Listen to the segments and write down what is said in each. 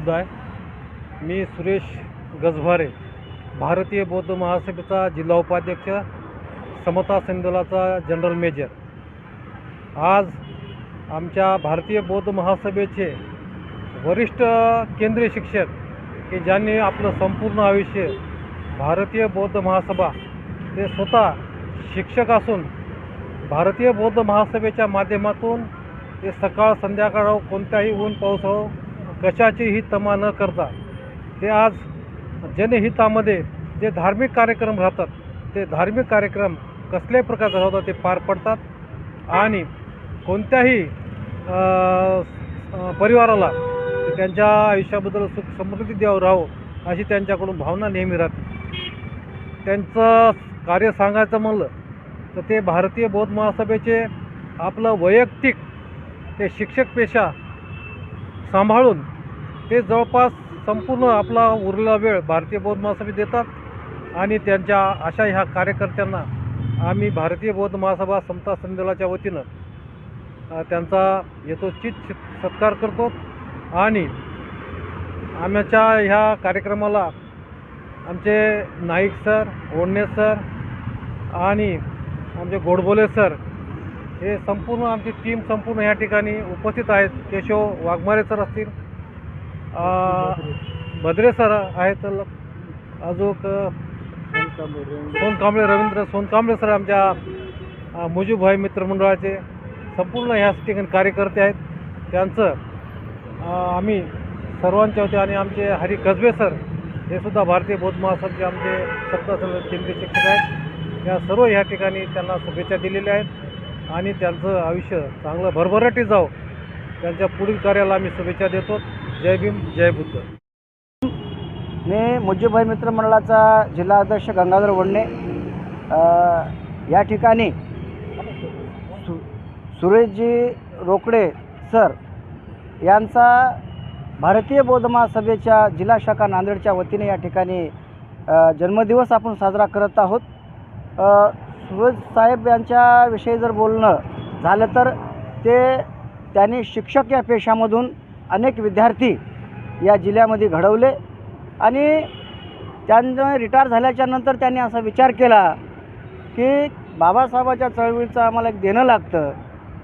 बुद्ध आहे. मी सुरेश गजभारे, भारतीय बौद्ध महासभेचा जिल्हा उपाध्यक्ष, समता संघदलाचा जनरल मेजर. आज आमच्या भारतीय बौद्ध महासभेचे वरिष्ठ केंद्रीय शिक्षक की ज्यांनी आपलं संपूर्ण आयुष्य भारतीय बौद्ध महासभा ते स्वतः शिक्षक असून भारतीय बौद्ध महासभेच्या माध्यमातून ते सकाळ संध्याकाळ कोणत्याही ऊन पाऊस हो कशाचीही तमा न करता ते आज जनहितामध्ये जे धार्मिक कार्यक्रम राहतात ते धार्मिक कार्यक्रम कसल्याही प्रकारचे राहतात ते पार पडतात आणि कोणत्याही परिवाराला त्यांच्या आयुष्याबद्दल सुख समृद्धी द्यावं राहो अशी त्यांच्याकडून भावना नेहमी राहते. त्यांचं कार्य सांगायचं म्हणलं तर ते भारतीय बौद्ध महासभेचे आपलं वैयक्तिक ते शिक्षक पेशा सांभाळून ते जवळपास संपूर्ण आपला उरलेला वेळ भारतीय बौद्ध महासभेत देतात आणि त्यांच्या अशा ह्या कार्यकर्त्यांना आम्ही भारतीय बौद्ध महासभा समता संघदलाच्या वतीनं त्यांचा यथोचित सत्कार करतो आणि आमच्या ह्या कार्यक्रमाला आमचे नाईक सर, ओढणे सर आणि आमचे गोडबोले सर हे संपूर्ण आमची टीम संपूर्ण ह्या ठिकाणी उपस्थित आहेत. केशव वाघमारे सर असतील, भद्रे सर आहेत, अजून सोनकांबळे रवींद्र सोनकांबळे सर आमच्या मुजीबभाई मित्रमंडळाचे संपूर्ण ह्या ठिकाणी कार्यकर्ते आहेत. त्यांचं आम्ही सर्वांच्या होते आणि आमचे हरी कसबे सर हे सुद्धा भारतीय बौद्ध महासभेचे आमचे समता संघ केंद्रीय शिक्षक आहेत. या सर्व ह्या ठिकाणी त्यांना शुभेच्छा दिलेल्या आहेत आणि त्यांचं आयुष्य चांगलं भरभराटी जावं त्यांच्या पुढील कार्याला आम्ही शुभेच्छा देतो. जय भीम, जय बुद्ध. मी मुजीबभाई मित्रमंडळाचा जिल्हा अध्यक्ष गंगाधर वडणे. या ठिकाणी सुरेशजी रोकडे सर यांचा भारतीय बौद्ध महासभेच्या जिल्हा शाखा नांदेडच्या वतीने या ठिकाणी जन्मदिवस आपण साजरा करत आहोत. सुरेश साहेब यांच्याविषयी जर बोलणं झालं तर त्यांनी शिक्षक या पेशामधून अनेक विद्यार्थी या जिल्ह्यामध्ये घडवले आणि त्यांनी रिटायर झाल्याच्या नंतर त्यांनी असा विचार केला की बाबासाहेबाच्या चळवळीचं आम्हाला एक देणं लागतं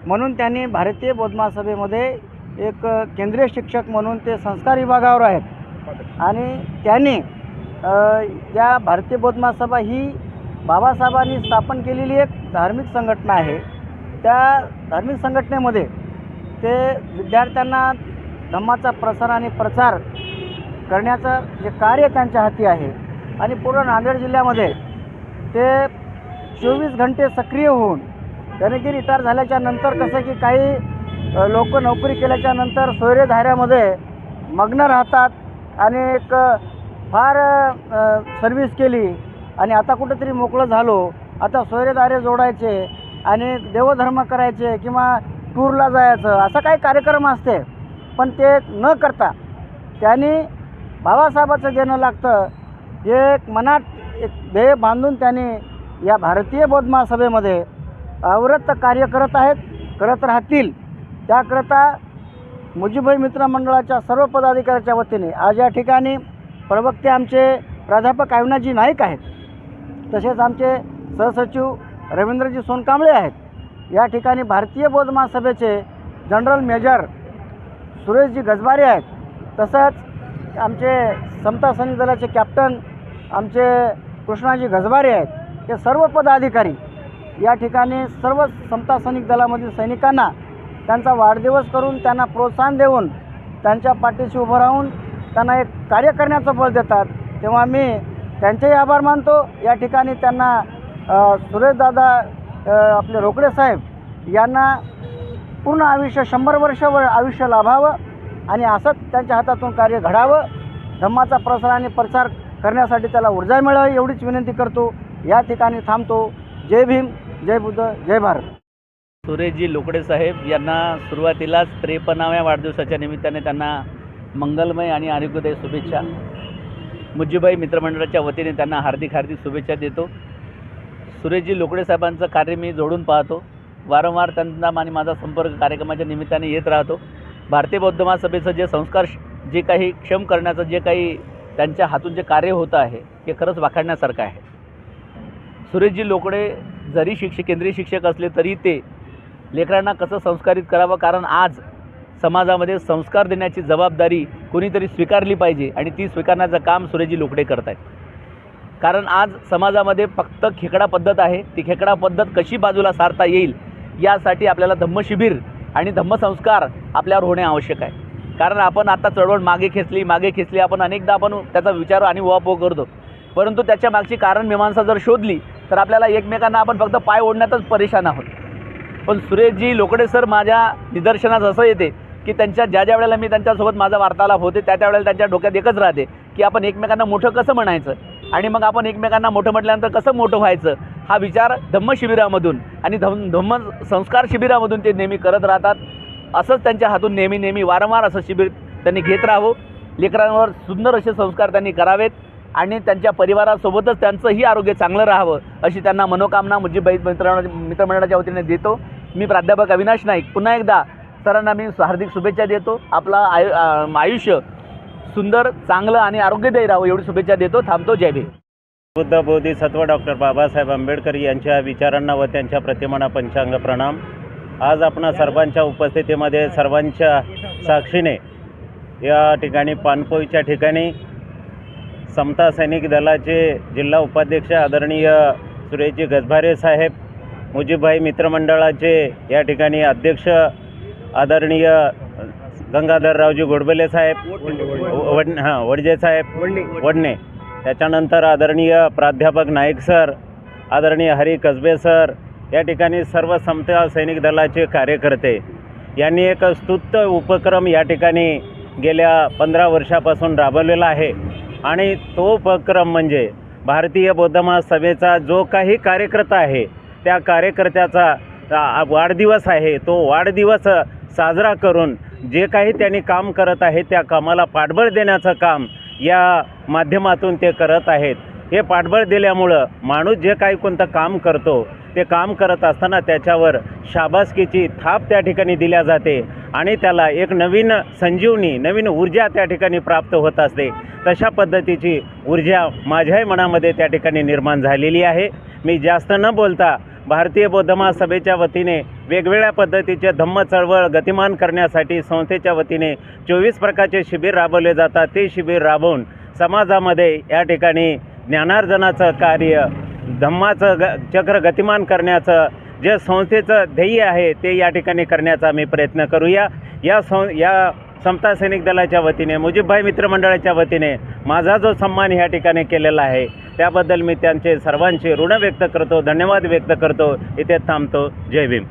म्हणून त्यांनी भारतीय बौद्ध महासभेमध्ये एक केंद्रीय शिक्षक म्हणून ते संस्कार विभागावर आहेत आणि त्यांनी या भारतीय बौद्ध महासभा ही बाबासाहेबांनी स्थापन केलेली एक धार्मिक संघटना आहे. त्या धार्मिक संघटनेमध्ये ते विद्यार्थ्यांना धम्माचा प्रसार आणि प्रचार करण्याचं जे कार्य त्यांच्या हाती आहे आणि पूर्ण नांदेड जिल्ह्यामध्ये ते 24 घंटे सक्रिय होऊन त्याने की रिटायर झाल्याच्या नंतर कसं की काही लोक नोकरी केल्याच्या नंतर सोयरे धाऱ्यामध्ये मग्न राहतात आणि एक फार सर्व्हिस केली आणि आता कुठेतरी मोकळं झालो, आता सोयरे धारे जोडायचे आणि देवधर्म करायचे किंवा टूरला जायचं असं काही कार्यक्रम असते. पण ते न करता त्यांनी बाबासाहेबाचं देणं लागतं हे एक मनात एक ध्येय बांधून त्यांनी या भारतीय बौद्ध महासभेमध्ये अविरत कार्य करत आहेत, करत राहतील. त्याकरता मुजीबभाई मित्रमंडळाच्या सर्व पदाधिकाऱ्याच्या वतीने आज या ठिकाणी प्रवक्ते आमचे प्राध्यापक अविनाशजी नाईक आहेत, तसेच आमचे सहसचिव रवींद्रजी सोनकांबळे आहेत. या ठिकाणी भारतीय बौद्ध महासभेचे जनरल मेजर सुरेशजी गजभारे आहेत, तसंच आमचे समता सैनिक दलाचे कॅप्टन आमचे कृष्णाजी गजभारे आहेत. हे सर्व पदाधिकारी या ठिकाणी सर्व समता सैनिक दलामधील सैनिकांना त्यांचा वाढदिवस करून त्यांना प्रोत्साहन देऊन त्यांच्या पाठीशी उभं राहून त्यांना एक कार्य करण्याचं बळ देतात. तेव्हा मी त्यांचेही आभार मानतो. या ठिकाणी त्यांना सुरेशदादा आपले रोकडे साहेब यांना पूर्ण आयुष्य 100 वर्ष आयुष्य लाभावं आणि असंच त्यांच्या हातातून कार्य घडावं. धम्माचा प्रसार आणि प्रचार करण्यासाठी त्याला ऊर्जा मिळावी एवढीच विनंती करतो. या ठिकाणी थांबतो. जय भीम, जय बुद्ध, जय भारत. सुरेशजी लोकडे साहेब यांना सुरुवातीलाच 53व्या वाढदिवसाच्या निमित्ताने त्यांना मंगलमय आणि आरोग्यदायी शुभेच्छा. मुजीबभाई मित्रमंडळाच्या वतीने त्यांना हार्दिक शुभेच्छा देतो. सुरेशजी लोकडे साहेबांचं कार्य मी जोडून पाहतो. वारंवार त्यांना आणि माझा संपर्क कार्यक्रमाच्या निमित्ताने येत राहतो. भारतीय बौद्ध महासभेचं जे संस्कार जे काही क्षम करण्याचं जे काही त्यांच्या हातून जे कार्य होतं आहे हे खरंच वाखाणण्यासारखं आहे. सुरेशजी लोकडे जरी केंद्रीय शिक्षक असले तरी ते लेकरांना कसं संस्कारित करावं, कारण आज समाजामध्ये संस्कार देण्याची जबाबदारी कोणीतरी स्वीकारली पाहिजे आणि ती स्वीकारण्याचं काम सुरेशजी लोकडे करत आहेत. कारण आज समाजामध्ये फक्त खेकडा पद्धत आहे, ती खेकडा पद्धत कशी बाजूला सारता येईल यासाठी आपल्याला धम्मशिबिर आणि धम्मसंस्कार आपल्यावर होणे आवश्यक आहे. कारण आपण आता चळवळ मागे खेचली आपण अनेकदा आपण त्याचा विचार आणि उहापोह करतो, परंतु त्याच्या मागची कारण मीमांसा जर शोधली तर आपल्याला एकमेकांना आपण फक्त पाय ओढण्यातच परेशान आहोत. पण सुरेशजी लोकडे सर माझ्या निदर्शनास असं येते की त्यांच्या ज्या वेळेला मी त्यांच्यासोबत माझा वार्तालाप होते त्या वेळेला त्यांच्या डोक्यात एकच राहते की आपण एकमेकांना मोठं कसं म्हणायचं आणि मग आपण एकमेकांना मोठं म्हटल्यानंतर कसं मोठं व्हायचं, हा विचार धम्मशिबिरामधून आणि धम्म संस्कार शिबिरामधून ते नेहमी करत राहतात. असंच त्यांच्या हातून नेहमी वारंवार असं शिबिर त्यांनी घेत राहावं. लेकरांवर सुंदर असे संस्कार त्यांनी करावेत आणि त्यांच्या परिवारासोबतच त्यांचंही आरोग्य चांगलं राहावं अशी त्यांना मनोकामना मुजीबाई मित्रमंडळाच्या वतीने देतो. मी प्राध्यापक अविनाश नाईक पुन्हा एकदा सरांना मी हार्दिक शुभेच्छा देतो. आपला आयुष्य सुंदर चांगलं आणि आरोग्यदायी राहावं एवढी शुभेच्छा देतो. थांबतो. जय भीम. बुद्ध बोधिसत्व डॉक्टर बाबासाहेब आंबेडकर यांच्या विचारांना व त्यांच्या प्रतिमांना पंचांग प्रणाम. आज आपण सर्वांच्या उपस्थितीमध्ये सर्वांच्या साक्षीने या ठिकाणी पानपोईच्या ठिकाणी समता सैनिक दलाचे जिल्हा उपाध्यक्ष आदरणीय सुरेशजी गजभारे साहेब, मुजीबभाई मित्रमंडळाचे या ठिकाणी अध्यक्ष आदरणीय गंगाधररावजी गोडबले साहेब, वडजे साहेब वडणे, त्याच्यानंतर आदरणीय प्राध्यापक नाईक सर, आदरणीय हरी कसबे सर, या ठिकाणी सर्व समता सैनिक दलाचे कार्यकर्ते यांनी एक स्तुत्य उपक्रम या ठिकाणी गेल्या 15 वर्षापासून राबवलेला आहे. आणि तो उपक्रम म्हणजे भारतीय बौद्ध महासभेचा जो काही कार्यकर्ता आहे त्या कार्यकर्त्याचा वाढदिवस आहे. तो वाढदिवस साजरा करून जे काही त्यांनी काम करत आहे त्या कामाला पाठबळ देण्याचं काम या माध्यमातून ते करत आहेत. हे पाठबळ दिल्यामुळं माणूस जे काही कोणतं काम करतो ते काम करत असताना त्याच्यावर शाबासकीची थाप त्या ठिकाणी दिल्या जाते आणि त्याला एक नवीन संजीवनी, नवीन ऊर्जा त्या ठिकाणी प्राप्त होत असते. तशा पद्धतीची ऊर्जा माझ्याही मनामध्ये त्या ठिकाणी निर्माण झालेली आहे. मी जास्त न बोलता भारतीय बौद्ध महासभेच्या वतीने वेगवेगळ्या पद्धतीचे धम्म चळवळ गतिमान करण्यासाठी संस्थेच्या वतीने 24 प्रकारचे शिबिर राबवले जातात. ते शिबिर राबवून समाजामध्ये या ठिकाणी ज्ञानार्जनाचं कार्य, धम्माचं चक्र गतिमान करण्याचं जे संस्थेचं ध्येय आहे ते या ठिकाणी करण्याचा आम्ही प्रयत्न करूया. या समता सैनिक दलाच्या वतीने, मुजीबभाई मित्रमंडळाच्या वतीने माझा जो सन्मान ह्या ठिकाणी केलेला आहे त्याबद्दल मी त्यांचे सर्वांचे ऋण व्यक्त करतो, धन्यवाद व्यक्त करतो. इथे थांबतो. जय भीम.